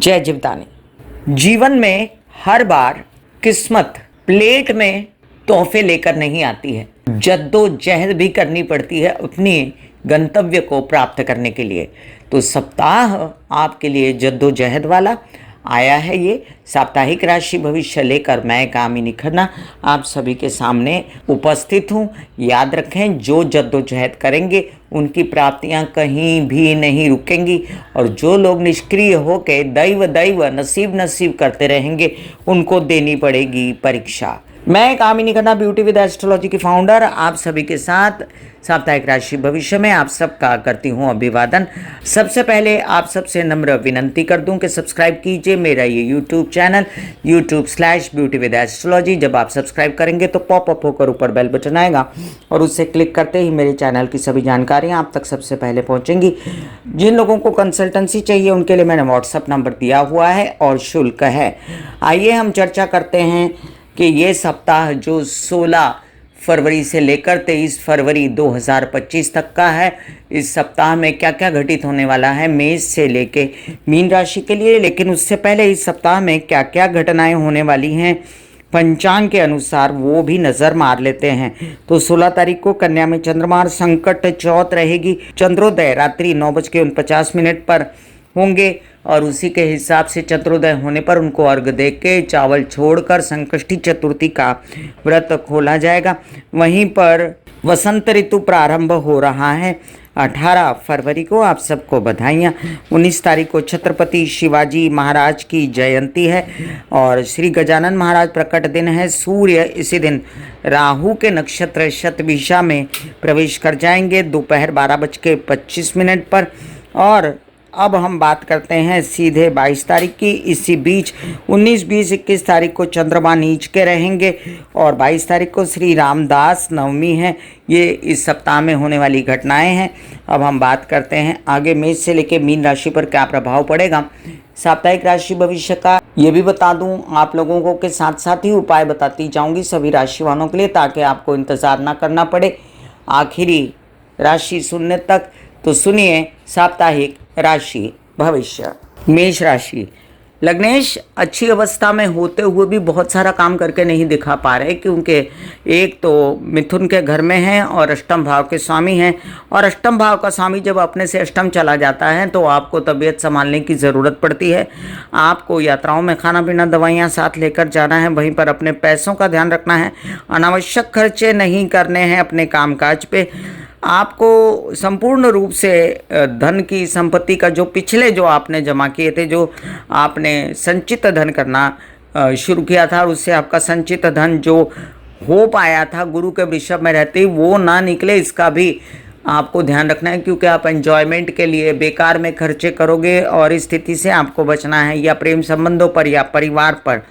जय जीवदानी। जीवन में हर बार किस्मत प्लेट में तोहफे लेकर नहीं आती है, जद्दोजहद भी करनी पड़ती है अपनी गंतव्य को प्राप्त करने के लिए। तो सप्ताह आपके लिए जद्दोजहद वाला आया है। ये साप्ताहिक राशि भविष्य लेकर मैं कामिनी खन्ना आप सभी के सामने उपस्थित हूँ। याद रखें, जो जद्दोजहद करेंगे उनकी प्राप्तियाँ कहीं भी नहीं रुकेंगी, और जो लोग निष्क्रिय होकर दैव दैव नसीब नसीब करते रहेंगे उनको देनी पड़ेगी परीक्षा। मैं कामिनी खन्ना ब्यूटी विद एस्ट्रोलॉजी की फाउंडर आप सभी के साथ साप्ताहिक राशि भविष्य में आप सबका करती हूँ अभिवादन। सबसे पहले आप सबसे नम्र विनंती कर दूं कि सब्सक्राइब कीजिए मेरा ये YouTube channel youtube/beauty with astrology। जब आप सब्सक्राइब करेंगे तो पॉपअप होकर ऊपर बेल बटन आएगा और उससे क्लिक करते ही मेरे चैनल की सभी जानकारियाँ आप तक सबसे पहले पहुँचेंगी। जिन लोगों को कंसल्टेंसी चाहिए उनके लिए मैंने व्हाट्सअप नंबर दिया हुआ है और शुल्क है। आइए हम चर्चा करते हैं कि ये सप्ताह जो 16 फरवरी से लेकर 23 फरवरी 2025 तक का है, इस सप्ताह में क्या क्या घटित होने वाला है मेष से लेके मीन राशि के लिए। लेकिन उससे पहले इस सप्ताह में क्या क्या घटनाएं होने वाली हैं पंचांग के अनुसार वो भी नज़र मार लेते हैं। तो 16 तारीख को कन्या में चंद्रमा संकट चौथ रहेगी। चंद्रोदय रात्रि 9:49 पर होंगे और उसी के हिसाब से चंद्रोदय होने पर उनको अर्घ दे के चावल छोड़कर संकष्टी चतुर्थी का व्रत खोला जाएगा। वहीं पर वसंत ऋतु प्रारंभ हो रहा है 18 फरवरी को। आप सबको बधाइयाँ। 19 तारीख को छत्रपति शिवाजी महाराज की जयंती है और श्री गजानन महाराज प्रकट दिन है। सूर्य इसी दिन राहु के नक्षत्र शतभिषा में प्रवेश कर जाएंगे दोपहर 12:25 पर। और अब हम बात करते हैं सीधे 22 तारीख की। इसी बीच 19, 20, 21 तारीख को चंद्रमा नीच के रहेंगे और 22 तारीख को श्री रामदास नवमी है। ये इस सप्ताह में होने वाली घटनाएं हैं। अब हम बात करते हैं आगे मेष से लेकर मीन राशि पर क्या प्रभाव पड़ेगा साप्ताहिक राशि भविष्य का। ये भी बता दूं आप लोगों को के साथ साथ ही उपाय बताती जाऊंगी सभी राशि वालों के लिए, ताकि आपको इंतज़ार ना करना पड़े आखिरी राशि सुनने तक। तो सुनिए साप्ताहिक राशि भविष्य। मेष राशि, लग्नेश अच्छी अवस्था में होते हुए भी बहुत सारा काम करके नहीं दिखा पा रहे, क्योंकि एक तो मिथुन के घर में हैं और अष्टम भाव के स्वामी हैं। और अष्टम भाव का स्वामी जब अपने से अष्टम चला जाता है तो आपको तबीयत संभालने की ज़रूरत पड़ती है। आपको यात्राओं में खाना पीना दवाइयाँ साथ लेकर जाना है। वहीं पर अपने पैसों का ध्यान रखना है, अनावश्यक खर्चे नहीं करने हैं अपने कामकाज पे। आपको संपूर्ण रूप से धन की संपत्ति का जो पिछले जो आपने जमा किए थे, जो आपने संचित धन करना शुरू किया था, और उससे आपका संचित धन जो हो पाया था गुरु के वृषभ में रहते ही वो ना निकले, इसका भी आपको ध्यान रखना है। क्योंकि आप एंजॉयमेंट के लिए बेकार में खर्चे करोगे और इस स्थिति से आपको बचना है, या प्रेम संबंधों पर या परिवार पर।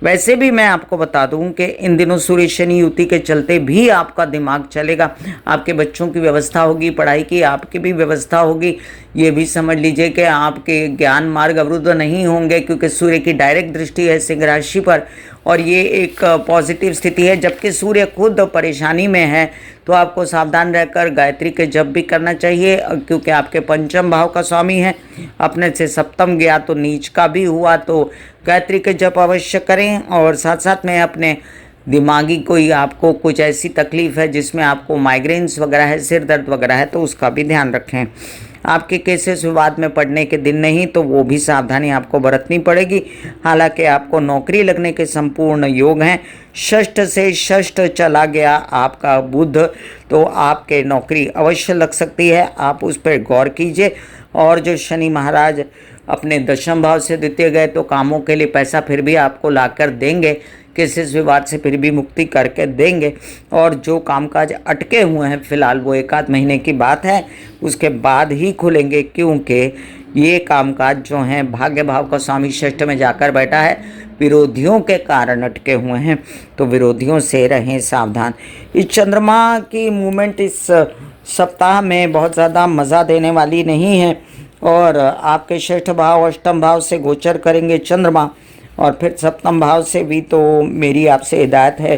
वैसे भी मैं आपको बता दूं कि इन दिनों सूर्य शनि युति के चलते भी आपका दिमाग चलेगा। आपके बच्चों की व्यवस्था होगी, पढ़ाई की आपकी भी व्यवस्था होगी। ये भी समझ लीजिए कि आपके ज्ञान मार्ग अवरुद्ध नहीं होंगे, क्योंकि सूर्य की डायरेक्ट दृष्टि है सिंह राशि पर और ये एक पॉजिटिव स्थिति है। जबकि सूर्य खुद परेशानी में है तो आपको सावधान रहकर गायत्री के जप भी करना चाहिए, क्योंकि आपके पंचम भाव का स्वामी है। अपने से सप्तम गया तो नीच का भी हुआ, तो गायत्री के जप अवश्य करें। और साथ साथ में अपने दिमागी कोई आपको कुछ ऐसी तकलीफ़ है जिसमें आपको माइग्रेन्स वगैरह है, सिर दर्द वगैरह है, तो उसका भी ध्यान रखें। आपके केसेस विवाद में पड़ने के दिन नहीं, तो वो भी सावधानी आपको बरतनी पड़ेगी। हालांकि आपको नौकरी लगने के संपूर्ण योग हैं। षष्ठ से षष्ठ चला गया आपका बुध, तो आपके नौकरी अवश्य लग सकती है, आप उस पर गौर कीजिए। और जो शनि महाराज अपने दशम भाव से द्वितीय गए तो कामों के लिए पैसा फिर भी आपको लाकर देंगे, केसेस विवाद से फिर भी मुक्ति करके देंगे। और जो कामकाज अटके हुए हैं फिलहाल वो 1 आध महीने की बात है, उसके बाद ही खुलेंगे, क्योंकि ये कामकाज जो हैं भाग्य भाव का स्वामी षष्ठ में जाकर बैठा है, विरोधियों के कारण अटके हुए हैं, तो विरोधियों से रहें सावधान। इस चंद्रमा की मूवमेंट इस सप्ताह में बहुत ज़्यादा मज़ा देने वाली नहीं है और आपके षष्ठ भाव अष्टम भाव से गोचर करेंगे चंद्रमा और फिर सप्तम भाव से भी। तो मेरी आपसे हिदायत है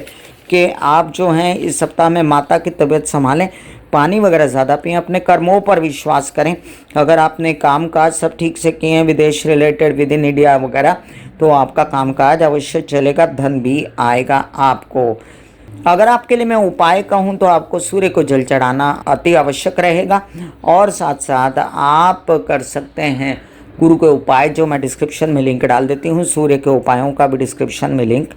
कि आप जो हैं इस सप्ताह में माता की तबीयत संभालें। पानी वगैरह ज़्यादा पिएं, अपने कर्मों पर विश्वास करें। अगर आपने काम काज सब ठीक से किए हैं, विदेश रिलेटेड, विद इन इंडिया वगैरह, तो आपका कामकाज अवश्य चलेगा, धन भी आएगा आपको। अगर आपके लिए मैं उपाय कहूँ तो आपको सूर्य को जल चढ़ाना अति आवश्यक रहेगा, और साथ साथ आप कर सकते हैं गुरु के उपाय, जो मैं डिस्क्रिप्शन में लिंक डाल देती हूँ। सूर्य के उपायों का भी डिस्क्रिप्शन में लिंक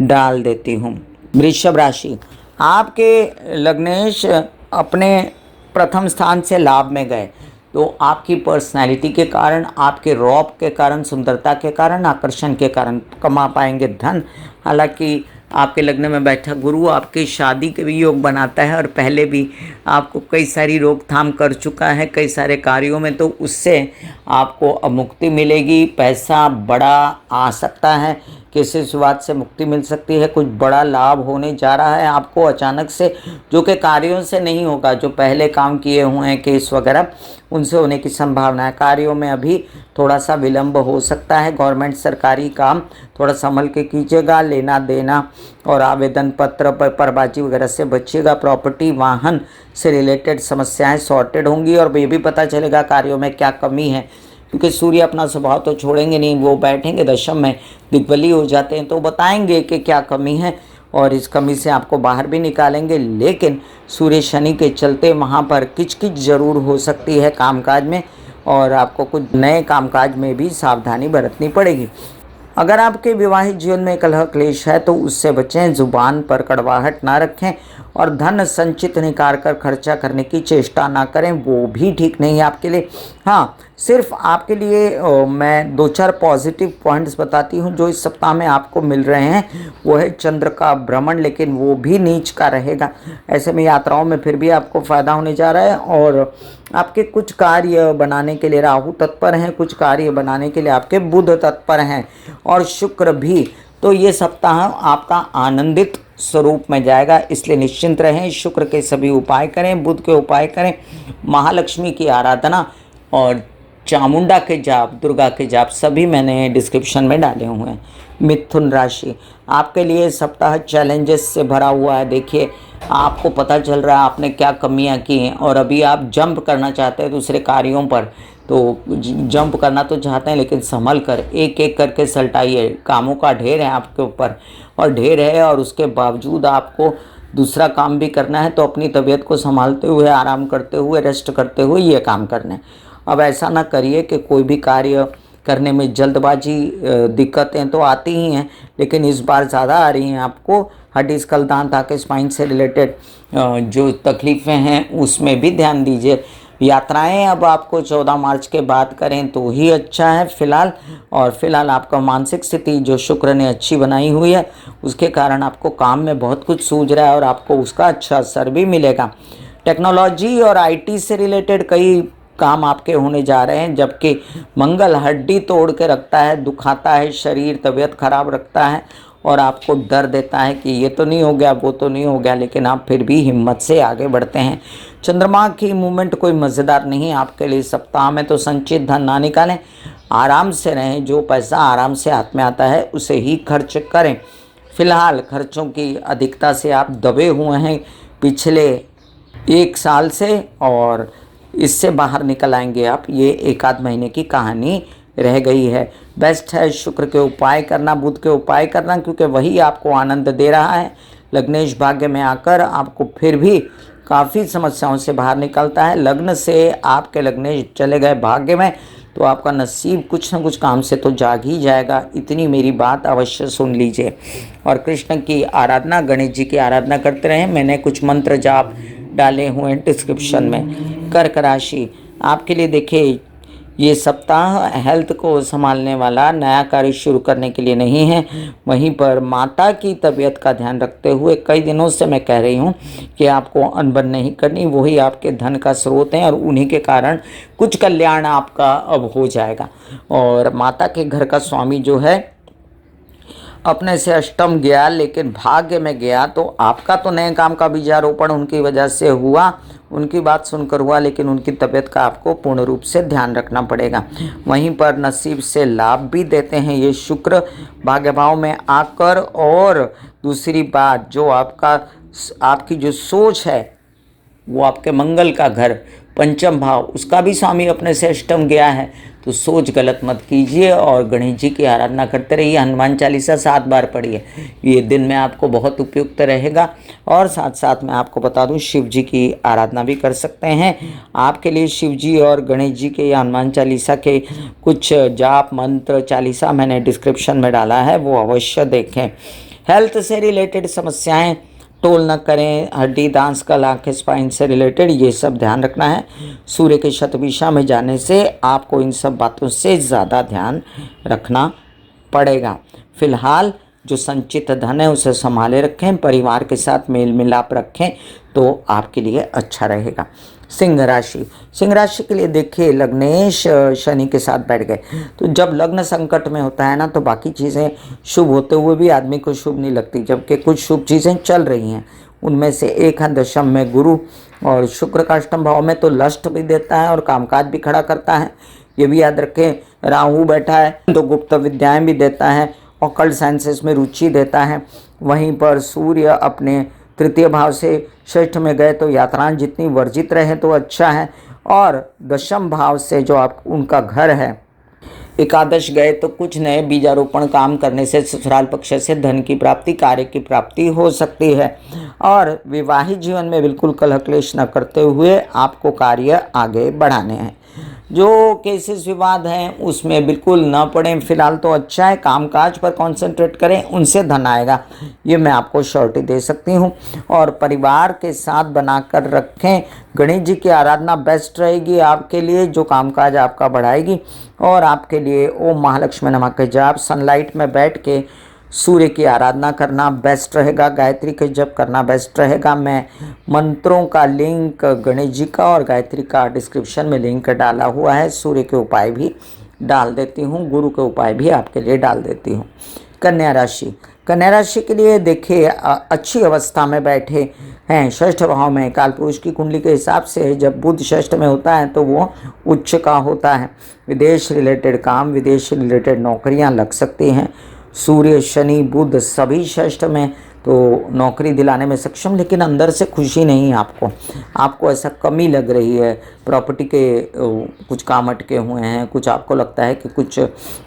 डाल देती हूँ। वृषभ राशि, आपके लग्नेश अपने प्रथम स्थान से लाभ में गए, तो आपकी पर्सनैलिटी के कारण, आपके रौब के कारण, सुंदरता के कारण, आकर्षण के कारण कमा पाएंगे धन। हालांकि आपके लग्न में बैठा गुरु आपकी शादी के भी योग बनाता है, और पहले भी आपको कई सारी रोकथाम कर चुका है कई सारे कार्यों में, तो उससे आपको अब मुक्ति मिलेगी। पैसा बड़ा आ सकता है, किसी शुरुआत से मुक्ति मिल सकती है, कुछ बड़ा लाभ होने जा रहा है आपको अचानक से, जो कि कार्यों से नहीं होगा, जो पहले काम किए हुए हैं केस वगैरह, उनसे होने की संभावना है। कार्यों में अभी थोड़ा सा विलंब हो सकता है। गवर्नमेंट सरकारी काम थोड़ा संभल के कीजिएगा। लेना देना और आवेदन पत्र परबाजी वगैरह से बचिएगा। प्रॉपर्टी वाहन से रिलेटेड समस्याएं सॉर्टेड होंगी, और ये भी पता चलेगा कार्यों में क्या कमी है, क्योंकि सूर्य अपना स्वभाव तो छोड़ेंगे नहीं, वो बैठेंगे दशम में, दिग्बली हो जाते हैं, तो बताएंगे कि क्या कमी है, और इस कमी से आपको बाहर भी निकालेंगे। लेकिन सूर्य शनि के चलते वहाँ पर किचकिच ज़रूर हो सकती है कामकाज में, और आपको कुछ नए कामकाज में भी सावधानी बरतनी पड़ेगी। अगर आपके विवाहित जीवन में कलह क्लेश है तो उससे बचें, जुबान पर कड़वाहट ना रखें, और धन संचित निकाल कर खर्चा करने की चेष्टा ना करें, वो भी ठीक नहीं है आपके लिए। हाँ, सिर्फ आपके लिए मैं 2-4 पॉजिटिव पॉइंट्स बताती हूँ जो इस सप्ताह में आपको मिल रहे हैं। वो है चंद्र का भ्रमण, लेकिन वो भी नीच का रहेगा। ऐसे में यात्राओं में फिर भी आपको फ़ायदा होने जा रहा है, और आपके कुछ कार्य बनाने के लिए राहु तत्पर हैं, कुछ कार्य बनाने के लिए आपके बुध तत्पर हैं, और शुक्र भी। तो ये सप्ताह आपका आनंदित स्वरूप में जाएगा, इसलिए निश्चिंत रहें। शुक्र के सभी उपाय करें, बुध के उपाय करें, महालक्ष्मी की आराधना और चामुंडा के जाप, दुर्गा के जाप, सभी मैंने डिस्क्रिप्शन में डाले हुए हैं। मिथुन राशि, आपके लिए सप्ताह चैलेंजेस से भरा हुआ है। देखिए, आपको पता चल रहा है आपने क्या कमियां की हैं, और अभी आप जंप करना चाहते हैं दूसरे कार्यों पर, तो जंप करना तो चाहते हैं, लेकिन संभल कर एक एक करके सलटाइए। कामों का ढेर है आपके ऊपर, और ढेर है, और उसके बावजूद आपको दूसरा काम भी करना है, तो अपनी तबीयत को संभालते हुए, आराम करते हुए, रेस्ट करते हुए ये काम करना है। अब ऐसा ना करिए कि कोई भी कार्य करने में जल्दबाजी, दिक्कतें तो आती ही हैं, लेकिन इस बार ज़्यादा आ रही हैं आपको। हड्डी स्कल दांत आंखें स्पाइन से रिलेटेड जो तकलीफ़ें हैं उसमें भी ध्यान दीजिए। यात्राएं अब आपको 14 मार्च के बाद करें तो ही अच्छा है फिलहाल। और फिलहाल आपका मानसिक स्थिति जो शुक्र ने अच्छी बनाई हुई है, उसके कारण आपको काम में बहुत कुछ सूझ रहा है, और आपको उसका अच्छा असर भी मिलेगा। टेक्नोलॉजी और आईटी से रिलेटेड कई काम आपके होने जा रहे हैं, जबकि मंगल हड्डी तोड़ के रखता है, दुखाता है शरीर, तबीयत खराब रखता है, और आपको डर देता है कि ये तो नहीं हो गया, वो तो नहीं हो गया, लेकिन आप फिर भी हिम्मत से आगे बढ़ते हैं। चंद्रमा की मूवमेंट कोई मज़ेदार नहीं आपके लिए सप्ताह में, तो संचित धन ना निकालें, आराम से रहें। जो पैसा आराम से हाथ में आता है उसे ही खर्च करें। फिलहाल खर्चों की अधिकता से आप दबे हुए हैं पिछले 1 साल से, और इससे बाहर निकल आएंगे आप। ये 1-आध महीने की कहानी रह गई है। बेस्ट है शुक्र के उपाय करना, बुध के उपाय करना, क्योंकि वही आपको आनंद दे रहा है। लग्नेश भाग्य में आकर आपको फिर भी काफ़ी समस्याओं से बाहर निकलता है। लग्न से आपके लग्नेश चले गए भाग्य में, तो आपका नसीब कुछ न कुछ काम से तो जाग ही जाएगा। इतनी मेरी बात अवश्य सुन लीजिए। और कृष्ण की आराधना, गणेश जी की आराधना करते रहें। मैंने कुछ मंत्र जाप डाले हुए हैं डिस्क्रिप्शन में। कर्क राशि, आपके लिए देखिए ये सप्ताह हेल्थ को संभालने वाला, नया कार्य शुरू करने के लिए नहीं है। वहीं पर माता की तबीयत का ध्यान रखते हुए कई दिनों से मैं कह रही हूँ कि आपको अनबन नहीं करनी, वही आपके धन का स्रोत हैं, और उन्हीं के कारण कुछ कल्याण आपका अब हो जाएगा। और माता के घर का स्वामी जो है अपने से अष्टम गया, लेकिन भाग्य में गया, तो आपका तो नए काम का बीजारोपण उनकी वजह से हुआ, उनकी बात सुनकर हुआ, लेकिन उनकी तबीयत का आपको पूर्ण रूप से ध्यान रखना पड़ेगा। वहीं पर नसीब से लाभ भी देते हैं ये शुक्र भाग्य भाव में आकर। और दूसरी बात, जो आपकी जो सोच है वो आपके मंगल का घर, पंचम भाव, उसका भी स्वामी अपने से अष्टम गया है। तो सोच गलत मत कीजिए और गणेश जी की आराधना करते रहिए। हनुमान चालीसा 7 बार पढ़िए, ये दिन में आपको बहुत उपयुक्त रहेगा। और साथ साथ मैं आपको बता दूं, शिव जी की आराधना भी कर सकते हैं। आपके लिए शिव जी और गणेश जी के या हनुमान चालीसा के कुछ जाप मंत्र चालीसा मैंने डिस्क्रिप्शन में डाला है, वो अवश्य देखें। हेल्थ से रिलेटेड समस्याएं टोल न करें, हड्डी दांत कल आंखें स्पाइन से रिलेटेड, ये सब ध्यान रखना है। सूर्य के शतभिषा में जाने से आपको इन सब बातों से ज़्यादा ध्यान रखना पड़ेगा। फिलहाल जो संचित धन है उसे संभाले रखें, परिवार के साथ मेल मिलाप रखें तो आपके लिए अच्छा रहेगा। सिंह राशि, सिंह राशि के लिए देखिए, लग्नेश शनि के साथ बैठ गए, तो जब लग्न संकट में होता है ना, तो बाकी चीज़ें शुभ होते हुए भी आदमी को शुभ नहीं लगती, जबकि कुछ शुभ चीज़ें चल रही हैं। उनमें से एक है दशम में गुरु, और शुक्र का अष्टम भाव में तो लस्ट भी देता है और कामकाज भी खड़ा करता है। ये भी याद रखें, राहु बैठा है तो गुप्त विद्याएं भी देता है, ऑकल्ट साइंसेस में रुचि देता है। वहीं पर सूर्य अपने तृतीय भाव से षष्ठ में गए तो यात्राएं जितनी वर्जित रहे तो अच्छा है। और दशम भाव से जो आप उनका घर है एकादश गए तो कुछ नए बीजारोपण काम करने से ससुराल पक्ष से धन की प्राप्ति, कार्य की प्राप्ति हो सकती है। और विवाहित जीवन में बिल्कुल कलह क्लेश न करते हुए आपको कार्य आगे बढ़ाने हैं। जो केसेस विवाद हैं उसमें बिल्कुल न पड़ें, फिलहाल तो अच्छा है। कामकाज पर कंसंट्रेट करें, उनसे धन आएगा, ये मैं आपको श्योरिटी दे सकती हूँ। और परिवार के साथ बनाकर रखें। गणेश जी की आराधना बेस्ट रहेगी आपके लिए, जो कामकाज आपका बढ़ाएगी। और आपके लिए ओम महालक्ष्मी नमः के जाप, सनलाइट में बैठ के सूर्य की आराधना करना बेस्ट रहेगा, गायत्री के जप करना बेस्ट रहेगा। मैं मंत्रों का लिंक गणेश जी का और गायत्री का डिस्क्रिप्शन में लिंक डाला हुआ है, सूर्य के उपाय भी डाल देती हूँ, गुरु के उपाय भी आपके लिए डाल देती हूँ। कन्या राशि, कन्या राशि के लिए देखिए, अच्छी अवस्था में बैठे हैं, षष्ठ भाव में। काल पुरुष की कुंडली के हिसाब से जब बुध षष्ठ में होता है तो वो उच्च का होता है। विदेश रिलेटेड काम, विदेश रिलेटेड नौकरियां लग सकती हैं। सूर्य शनि बुध सभी षष्ठ में, तो नौकरी दिलाने में सक्षम, लेकिन अंदर से खुशी नहीं आपको ऐसा कमी लग रही है। प्रॉपर्टी के कुछ काम अटके हुए हैं, कुछ आपको लगता है कि कुछ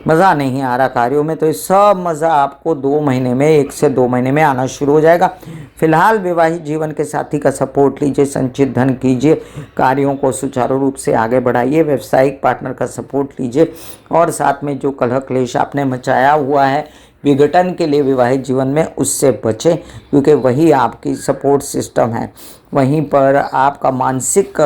मज़ा नहीं आ रहा कार्यों में, तो ये सब मज़ा आपको 2 महीने में, 1 से 2 महीने में आना शुरू हो जाएगा। फिलहाल विवाहित जीवन के साथी का सपोर्ट लीजिए, संचित धन कीजिए, कार्यों को सुचारू रूप से आगे बढ़ाइए, व्यावसायिक पार्टनर का सपोर्ट लीजिए। और साथ में जो कलह क्लेश आपने मचाया हुआ है विघटन के लिए विवाहित जीवन में, उससे बचें, क्योंकि वही आपकी सपोर्ट सिस्टम है। वहीं पर आपका मानसिक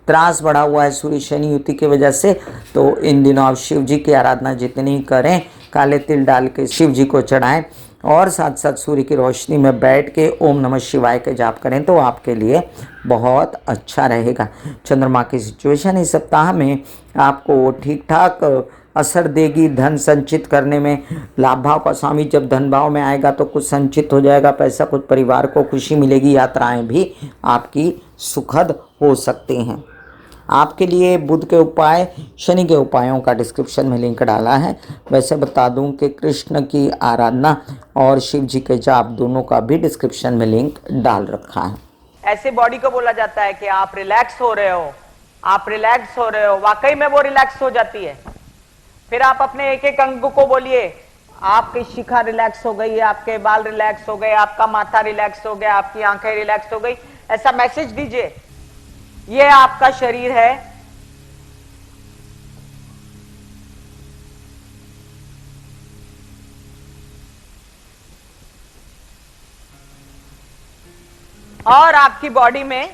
त्रास बढ़ा हुआ है सूर्य शनि युति की वजह से, तो इन दिनों आप शिव जी की आराधना जितनी करें, काले तिल डाल के शिव जी को चढ़ाएं और साथ साथ सूर्य की रोशनी में बैठ के ओम नमः शिवाय के जाप करें तो आपके लिए बहुत अच्छा रहेगा। चंद्रमा की सिचुएशन इस सप्ताह में आपको ठीक ठाक असर देगी धन संचित करने में। लाभ भाव का स्वामी जब धन भाव में आएगा तो कुछ संचित हो जाएगा पैसा, कुछ परिवार को खुशी मिलेगी, यात्राएं भी आपकी सुखद हो सकती हैं। आपके लिए बुध के उपाय, शनि के उपायों का डिस्क्रिप्शन में लिंक डाला है। वैसे बता दूं कि कृष्ण की आराधना और शिव जी के जाप दोनों का भी डिस्क्रिप्शन में लिंक डाल रखा है। ऐसे बॉडी को बोला जाता है कि आप रिलैक्स हो रहे हो, आप रिलैक्स हो रहे हो, वाकई में वो रिलैक्स हो जाती है। फिर आप अपने एक एक अंग को बोलिए, आपकी शिखा रिलैक्स हो गई, आपके बाल रिलैक्स हो गए, आपका माथा रिलैक्स हो गया, आपकी आंखें रिलैक्स हो गई, ऐसा मैसेज दीजिए। ये आपका शरीर है, और आपकी बॉडी में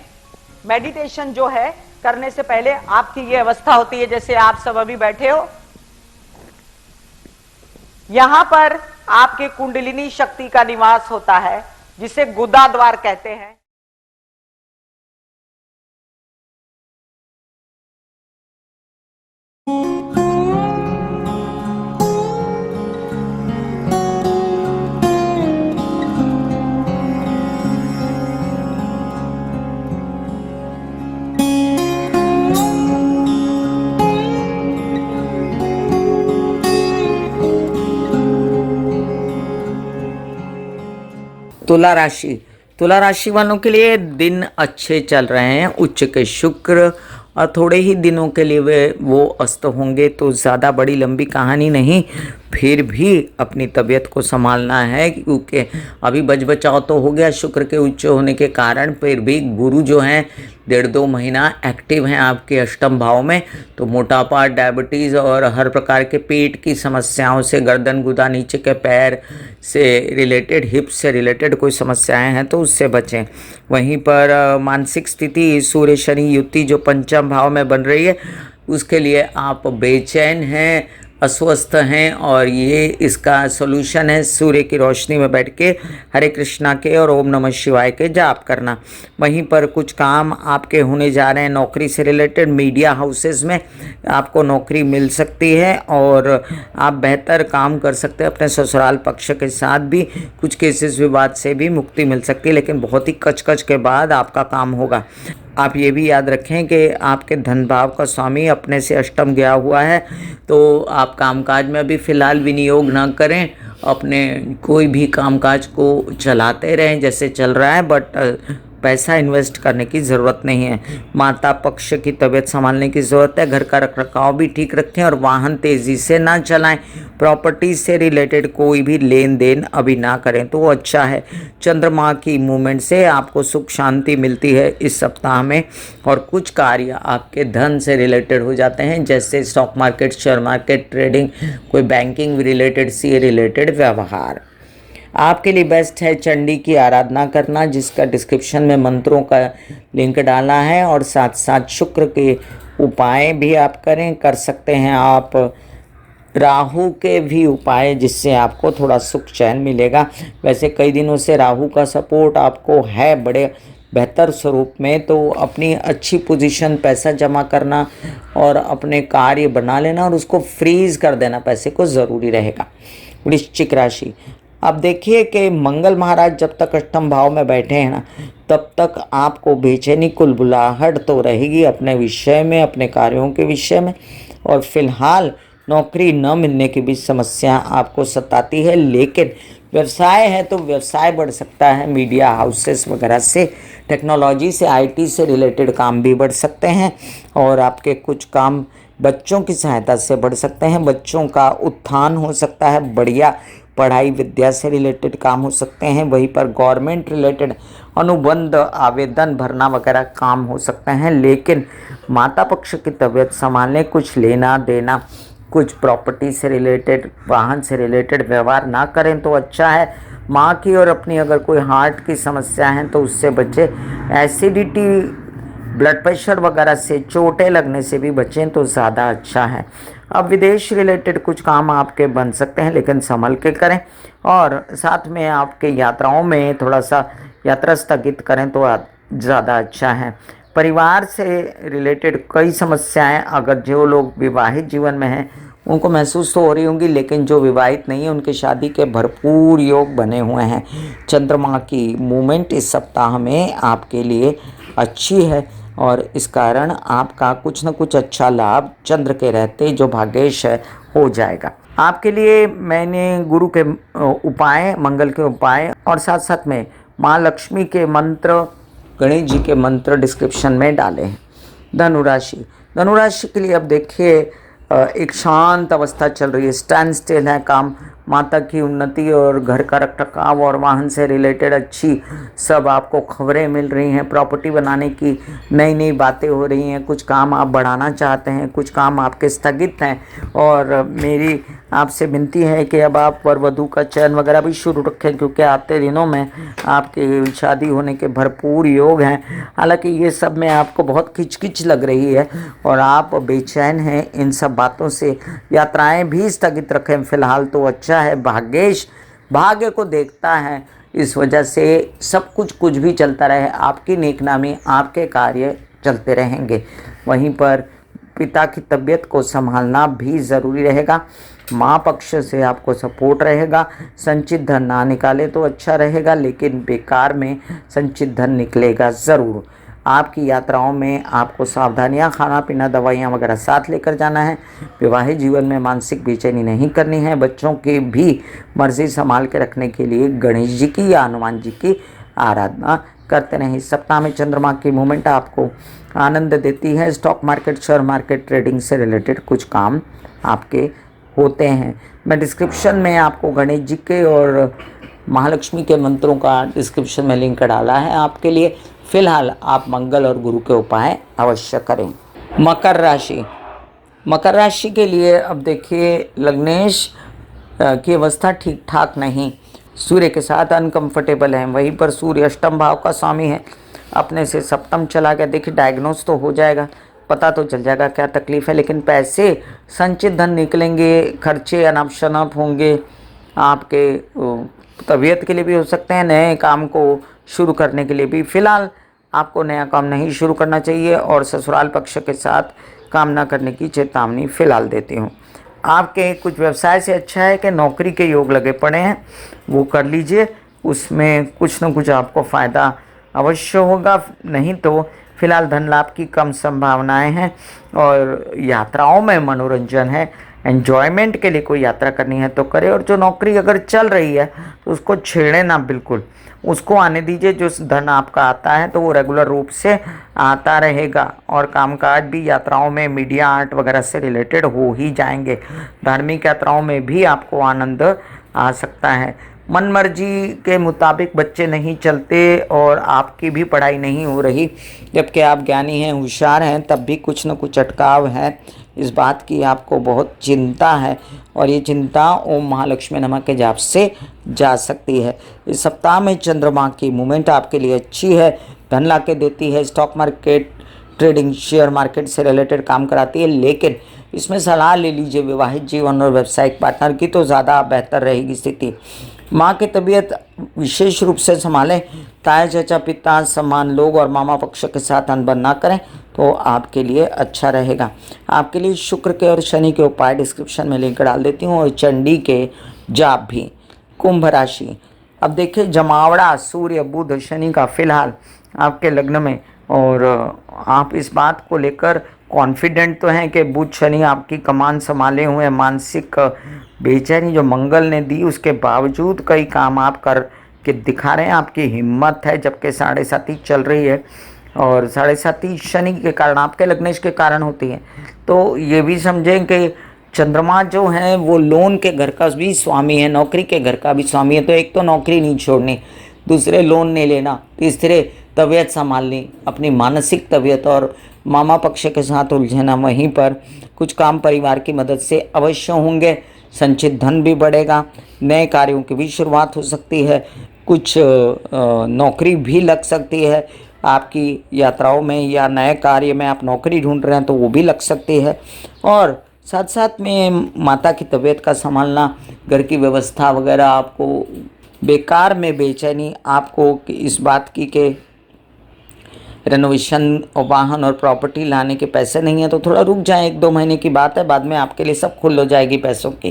मेडिटेशन जो है करने से पहले आपकी ये अवस्था होती है जैसे आप सब अभी बैठे हो। यहां पर आपके कुंडलिनी शक्ति का निवास होता है जिसे गुदा द्वार कहते हैं। तुला राशि, तुला राशि वालों के लिए दिन अच्छे चल रहे हैं। उच्च के शुक्र और थोड़े ही दिनों के लिए वो अस्त होंगे, तो ज़्यादा बड़ी लंबी कहानी नहीं। फिर भी अपनी तबीयत को संभालना है, क्योंकि अभी बच बचाव तो हो गया शुक्र के उच्च होने के कारण। फिर भी गुरु जो हैं 1.5-2 महीना एक्टिव हैं आपके अष्टम भाव में, तो मोटापा, डायबिटीज़ और हर प्रकार के पेट की समस्याओं से, गर्दन गुदा, नीचे के पैर से रिलेटेड, हिप्स से रिलेटेड कोई समस्याएं हैं तो उससे बचें। वहीं पर मानसिक स्थिति, सूर्य शनि युति जो पंचम भाव में बन रही है, उसके लिए आप बेचैन हैं, अस्वस्थ हैं, और ये इसका सॉल्यूशन है सूर्य की रोशनी में बैठ के हरे कृष्णा के और ओम नमः शिवाय के जाप करना। वहीं पर कुछ काम आपके होने जा रहे हैं नौकरी से रिलेटेड। मीडिया हाउसेस में आपको नौकरी मिल सकती है और आप बेहतर काम कर सकते हैं। अपने ससुराल पक्ष के साथ भी कुछ केसेस विवाद से भी मुक्ति मिल सकती है, लेकिन बहुत ही कच के बाद आपका काम होगा। आप ये भी याद रखें कि आपके धन भाव का स्वामी अपने से अष्टम गया हुआ है, तो आप कामकाज में अभी फ़िलहाल विनियोग ना करें। अपने कोई भी कामकाज को चलाते रहें जैसे चल रहा है, बट पैसा इन्वेस्ट करने की ज़रूरत नहीं है। माता पक्ष की तबीयत संभालने की ज़रूरत है। घर का रखरखाव भी ठीक रखें और वाहन तेज़ी से ना चलाएं। प्रॉपर्टी से रिलेटेड कोई भी लेन देन अभी ना करें तो वो अच्छा है। चंद्रमा की मूवमेंट से आपको सुख शांति मिलती है इस सप्ताह में, और कुछ कार्य आपके धन से रिलेटेड हो जाते हैं, जैसे stock market, share market, trading, कोई बैंकिंग रिलेटेड, सी रिलेटेड व्यवहार। आपके लिए बेस्ट है चंडी की आराधना करना, जिसका डिस्क्रिप्शन में मंत्रों का लिंक डाला है, और साथ साथ शुक्र के उपाय भी आप कर सकते हैं आप राहु के भी उपाय, जिससे आपको थोड़ा सुख चैन मिलेगा। वैसे कई दिनों से राहु का सपोर्ट आपको है बड़े बेहतर स्वरूप में, तो अपनी अच्छी पोजीशन, पैसा जमा करना और अपने कार्य बना लेना और उसको फ्रीज कर देना पैसे को ज़रूरी रहेगा। वृश्चिक राशि, अब देखिए कि मंगल महाराज जब तक अष्टम भाव में बैठे हैं ना, तब तक आपको बेचैनी, कुलबुलाहट तो रहेगी अपने विषय में, अपने कार्यों के विषय में, और फिलहाल नौकरी न मिलने की भी समस्या आपको सताती है। लेकिन व्यवसाय है तो व्यवसाय बढ़ सकता है। मीडिया हाउसेस वगैरह से, टेक्नोलॉजी से, आईटी से रिलेटेड काम भी बढ़ सकते हैं, और आपके कुछ काम बच्चों की सहायता से बढ़ सकते हैं। बच्चों का उत्थान हो सकता है, बढ़िया पढ़ाई विद्या से रिलेटेड काम हो सकते हैं। वहीं पर गवर्नमेंट रिलेटेड अनुबंध, आवेदन भरना वगैरह काम हो सकते हैं। लेकिन माता पक्ष की तबीयत संभालने, कुछ लेना देना, कुछ प्रॉपर्टी से रिलेटेड, वाहन से रिलेटेड व्यवहार ना करें तो अच्छा है। माँ की और अपनी अगर कोई हार्ट की समस्या है तो उससे बचें। एसिडिटी, ब्लड प्रेशर वगैरह से, चोटें लगने से भी बचें तो ज़्यादा अच्छा है। अब विदेश रिलेटेड कुछ काम आपके बन सकते हैं, लेकिन संभल के करें, और साथ में आपके यात्राओं में थोड़ा सा यात्रा स्थगित करें तो ज़्यादा अच्छा है। परिवार से रिलेटेड कई समस्याएं अगर जो लोग विवाहित जीवन में हैं उनको महसूस तो हो रही होंगी, लेकिन जो विवाहित नहीं है उनके शादी के भरपूर योग बने हुए हैं। चंद्रमा की मूवमेंट इस सप्ताह में आपके लिए अच्छी है, और इस कारण आपका कुछ न कुछ अच्छा लाभ चंद्र के रहते जो भाग्येश है हो जाएगा। आपके लिए मैंने गुरु के उपाय, मंगल के उपाय और साथ साथ में माँ लक्ष्मी के मंत्र, गणेश जी के मंत्र डिस्क्रिप्शन में डाले हैं। धनुराशि, धनुराशि के लिए अब देखिए एक शांत अवस्था चल रही है, स्टैंड स्टिल है काम। माता की उन्नति और घर का रखरखाव और वाहन से रिलेटेड अच्छी सब आपको खबरें मिल रही हैं। प्रॉपर्टी बनाने की नई नई बातें हो रही हैं। कुछ काम आप बढ़ाना चाहते हैं, कुछ काम आपके स्थगित हैं, और मेरी आपसे विनती है कि अब आप वर वधू का चयन वगैरह भी शुरू रखें, क्योंकि आते दिनों में आपके शादी होने के भरपूर योग हैं। हालांकि ये सब में आपको बहुत खिचकिच लग रही है और आप बेचैन हैं इन सब बातों से। यात्राएं भी स्थगित रखें फिलहाल तो अच्छा है। भाग्येश भाग्य को देखता है, इस वजह से सब कुछ भी चलता रहे, आपकी नेकनामी, आपके कार्य चलते रहेंगे। वहीं पर पिता की तबीयत को संभालना भी ज़रूरी रहेगा। माँ पक्ष से आपको सपोर्ट रहेगा। संचित धन ना निकाले तो अच्छा रहेगा, लेकिन बेकार में संचित धन निकलेगा ज़रूर। आपकी यात्राओं में आपको सावधानियां, खाना पीना, दवाइयां वगैरह साथ लेकर जाना है। विवाहित जीवन में मानसिक बेचैनी नहीं करनी है। बच्चों की भी मर्जी संभाल के रखने के लिए गणेश जी की या हनुमान जी की आराधना करते रहें। इस सप्ताह में चंद्रमा की मूवमेंट आपको आनंद देती है। Stock market, share market, trading से रिलेटेड कुछ काम आपके होते हैं। मैं डिस्क्रिप्शन में आपको गणेश जी के और महालक्ष्मी के मंत्रों का डिस्क्रिप्शन में लिंक डाला है आपके लिए। फिलहाल आप मंगल और गुरु के उपाय अवश्य करें। मकर राशि, मकर राशि के लिए अब देखिए लग्नेश की अवस्था ठीक ठाक नहीं, सूर्य के साथ अनकंफर्टेबल है। वहीं पर सूर्य अष्टम भाव का स्वामी है, अपने से सप्तम चला गया। देखिए डायग्नोस तो हो जाएगा, पता तो चल जाएगा क्या तकलीफ है, लेकिन पैसे संचित धन निकलेंगे, खर्चे अनाप शनाप होंगे। आपके तबीयत के लिए भी हो सकते हैं, नए काम को शुरू करने के लिए भी। फिलहाल आपको नया काम नहीं शुरू करना चाहिए और ससुराल पक्ष के साथ काम न करने की चेतावनी फिलहाल देती हूँ। आपके कुछ व्यवसाय से अच्छा है कि नौकरी के योग लगे पड़े हैं, वो कर लीजिए, उसमें कुछ न कुछ आपको फ़ायदा अवश्य होगा। नहीं तो फिलहाल धन लाभ की कम संभावनाएं हैं और यात्राओं में मनोरंजन है। एन्जॉयमेंट के लिए कोई यात्रा करनी है तो करे, और जो नौकरी अगर चल रही है तो उसको छेड़े ना, बिल्कुल उसको आने दीजिए। जो धन आपका आता है तो वो रेगुलर रूप से आता रहेगा और कामकाज भी यात्राओं में मीडिया आर्ट वगैरह से रिलेटेड हो ही जाएंगे। धार्मिक यात्राओं में भी आपको आनंद आ सकता है। मन मर्जी के मुताबिक बच्चे नहीं चलते और आपकी भी पढ़ाई नहीं हो रही, जबकि आप ज्ञानी हैं, होशियार हैं, तब भी कुछ न कुछ अटकाव है। इस बात की आपको बहुत चिंता है और ये चिंता ओम महालक्ष्मी नमः के जाप से जा सकती है। इस सप्ताह में चंद्रमा की मूवमेंट आपके लिए अच्छी है, धन ला के देती है। Stock market, trading, share market से रिलेटेड काम कराती है, लेकिन इसमें सलाह ले लीजिए विवाहित जीवन और व्यावसायिक पार्टनर की, तो ज़्यादा बेहतर रहेगी स्थिति। माँ की तबीयत विशेष रूप से संभालें। ताया चाचा पिता समान लोग और मामा पक्ष के साथ अनबन ना करें तो आपके लिए अच्छा रहेगा। आपके लिए शुक्र के और शनि के उपाय डिस्क्रिप्शन में लिंक डाल देती हूँ और चंडी के जाप भी। कुंभ राशि, अब देखिए जमावड़ा सूर्य बुध शनि का फिलहाल आपके लग्न में, और आप इस बात को लेकर कॉन्फिडेंट तो हैं कि बुध शनि आपकी कमान संभाले हुए। मानसिक बेचैनी जो मंगल ने दी, उसके बावजूद कई काम आप कर के दिखा रहे हैं। आपकी हिम्मत है, जबकि 7.5 चल रही है और 7.5 शनि के कारण, आपके लग्नेश के कारण होती है। तो ये भी समझें कि चंद्रमा जो है वो लोन के घर का भी स्वामी है, नौकरी के घर का भी स्वामी है। तो एक तो नौकरी नहीं छोड़नी, दूसरे लोन नहीं लेना, तीसरे तबीयत संभालनी, अपनी मानसिक तबीयत, और मामा पक्ष के साथ उलझना। वहीं पर कुछ काम परिवार की मदद से अवश्य होंगे। संचित धन भी बढ़ेगा, नए कार्यों की भी शुरुआत हो सकती है, कुछ नौकरी भी लग सकती है आपकी यात्राओं में, या नए कार्य में आप नौकरी ढूंढ रहे हैं तो वो भी लग सकती है। और साथ साथ में माता की तबीयत का संभालना, घर की व्यवस्था वगैरह। आपको बेकार में बेचैनी आपको इस बात की कि रेनोवेशन और वाहन और प्रॉपर्टी लाने के पैसे नहीं है तो थोड़ा रुक जाएं, 1-2 महीने की बात है, बाद में आपके लिए सब खुल हो जाएगी पैसों की।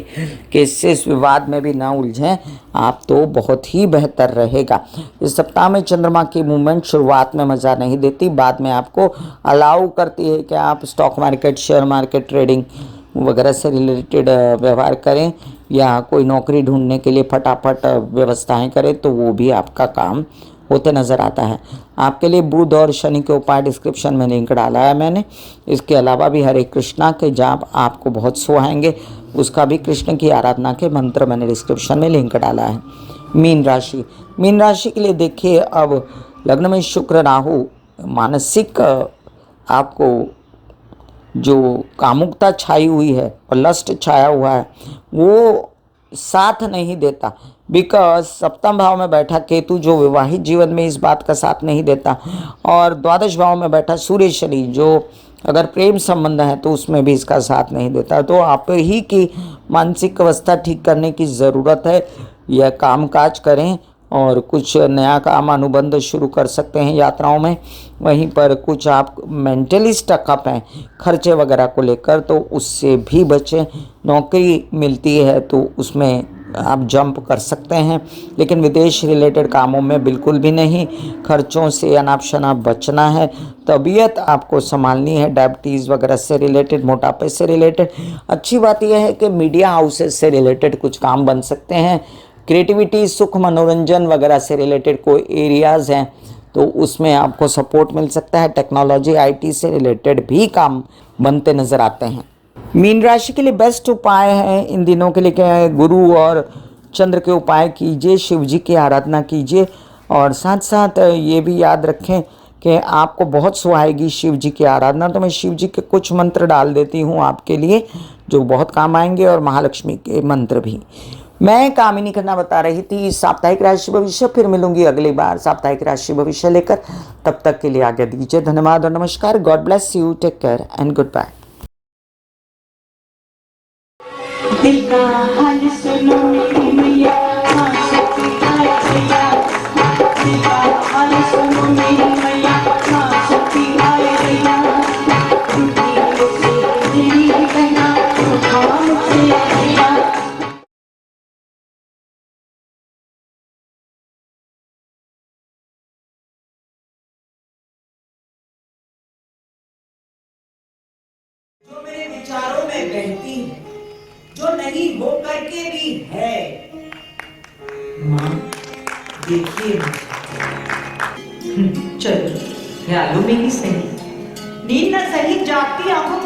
कि इससे इस विवाद में भी ना उलझें आप तो बहुत ही बेहतर रहेगा। इस सप्ताह में चंद्रमा की मूवमेंट शुरुआत में मज़ा नहीं देती, बाद में आपको अलाउ करती है कि आप stock market, share market, trading वगैरह से रिलेटेड व्यवहार करें या कोई नौकरी ढूंढने के लिए फटाफट व्यवस्थाएं करें, तो वो भी आपका काम होते नज़र आता है। आपके लिए बुध और शनि के उपाय डिस्क्रिप्शन में लिंक डाला है मैंने। इसके अलावा भी हरे कृष्णा के जाप आपको बहुत सुहाएंगे, उसका भी कृष्ण की आराधना के मंत्र मैंने डिस्क्रिप्शन में लिंक डाला है। मीन राशि, मीन राशि के लिए देखिए अब लग्न में शुक्र राहु, मानसिक आपको जो कामुकता छाई हुई है और लस्ट छाया हुआ है वो साथ नहीं देता। बिकॉज सप्तम भाव में बैठा केतु जो विवाहित जीवन में इस बात का साथ नहीं देता, और द्वादश भाव में बैठा सूर्य शनि जो अगर प्रेम संबंध है तो उसमें भी इसका साथ नहीं देता। तो आप ही की मानसिक अवस्था ठीक करने की ज़रूरत है। यह काम काज करें और कुछ नया काम अनुबंध शुरू कर सकते हैं यात्राओं में। वहीं पर कुछ आप मेंटली स्टकअप हैं खर्चे वगैरह को लेकर, तो उससे भी बचें। नौकरी मिलती है तो उसमें आप जंप कर सकते हैं, लेकिन विदेश रिलेटेड कामों में बिल्कुल भी नहीं। खर्चों से अनाप शनाप बचना है। तबीयत आपको संभालनी है, डायबिटीज़ वगैरह से रिलेटेड, मोटापे से रिलेटेड। अच्छी बात यह है कि मीडिया हाउसेस से रिलेटेड कुछ काम बन सकते हैं। क्रिएटिविटी, सुख, मनोरंजन वगैरह से रिलेटेड कोई एरियाज़ हैं तो उसमें आपको सपोर्ट मिल सकता है। टेक्नोलॉजी, आईटी से रिलेटेड भी काम बनते नज़र आते हैं। मीन राशि के लिए बेस्ट उपाय है इन दिनों के लिए क्या है, गुरु और चंद्र के उपाय कीजिए, शिव जी की आराधना कीजिए और साथ साथ ये भी याद रखें कि आपको बहुत सुहाएगी शिव जी की आराधना। तो मैं शिव जी के कुछ मंत्र डाल देती हूँ आपके लिए जो बहुत काम आएंगे, और महालक्ष्मी के मंत्र भी। मैं कामिनी खन्ना बता रही थी साप्ताहिक राशि भविष्य। फिर मिलूंगी अगली बार साप्ताहिक राशि भविष्य लेकर। तब तक के लिए आज्ञा दीजिए। धन्यवाद और नमस्कार। God bless you, take care and goodbye. दिल का हाल सुनो मेरी मैया, हाँ शक्ति आए भैया। दिल का हाल सुनो मेरी मैया, हाँ शक्ति आए भैया। टूटी मुझसे मेरी बहना, हाँ मुझसे भैया। जो मेरे विचारों में बहती है, जो नहीं हो करके भी है, माँ देखिए चलो ख्यालों में ही सही, नींद न सही जागती आंखों